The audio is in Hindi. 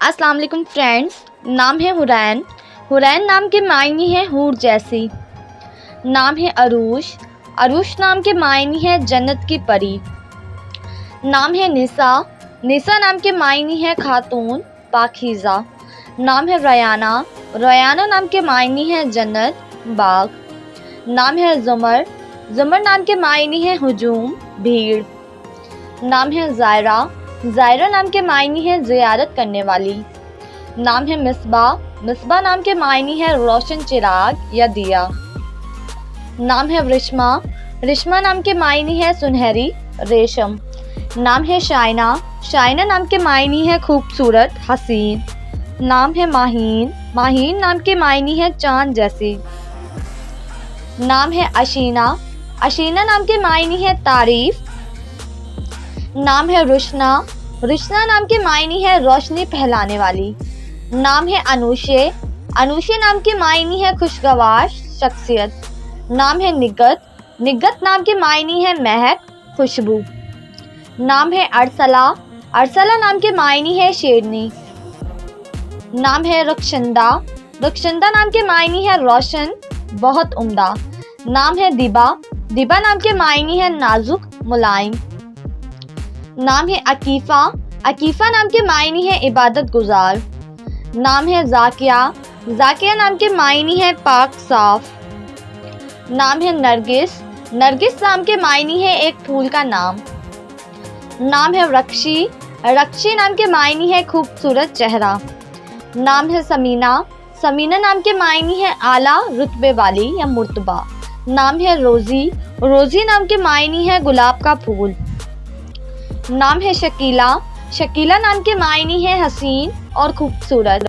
अस्सलाम वालेकुम फ्रेंड्स। नाम है हुरैन। हुरैन नाम के मायने हैं हूर जैसी। नाम है अरूश। अरूश नाम के मायने हैं जन्नत की परी। नाम है निसा। निसा नाम के मायने हैं खातून पाकीज़ा। नाम है रयाना। रयाना नाम के मायने हैं जन्नत बाग। नाम है ज़ुमर। ज़ुमर नाम के मायने हैं हुजूम भीड़। नाम है ज़ायरा। ज़ायरा नाम के मायने हैं ज़ियारत करने वाली। नाम है मिसबाह। मिसबाह नाम के मायने हैं रोशन चिराग या दिया। नाम है रिश्मा। रिश्मा नाम के मायने हैं सुनहरी रेशम। नाम है शाइना। शाइना नाम के मायने हैं खूबसूरत हसीन। नाम है माहीन। माहीन नाम के मायने हैं चांद जैसी। नाम है अशीना। अशीना नाम के मायने हैं तारीफ। नाम है रुशना। रुशना नाम के मायने है रोशनी फैलाने वाली। नाम है अनुशे। अनुशे नाम के मायने है खुशगवार शख्सियत। नाम है निगत। निगत नाम के मायने है महक खुशबू। नाम है अरसला। अरसला नाम के मायने है शेरनी। नाम है रक्षंदा। रक्षंदा नाम के मायने है रोशन बहुत उम्दा। नाम है दिबा। दिबा नाम के मायने है नाजुक मुलायम। नाम है अकीफ़ा। अकीफ़ा नाम के मायने है इबादत गुजार। नाम है ज़ाकिया। ज़ाकिया नाम के मायने है पाक साफ। नाम है नरगिस। नरगिस नाम के मायने है एक फूल का नाम। नाम है रक्षी। रक्षी नाम के मायने है खूबसूरत चेहरा। नाम है समीना। समीना नाम के मायने है आला रुतबे वाली या मुर्तबा। नाम है रोज़ी। रोज़ी नाम के मायने है गुलाब का फूल। नाम है शकीला। शकीला नाम के मायने है हसीन और खूबसूरत।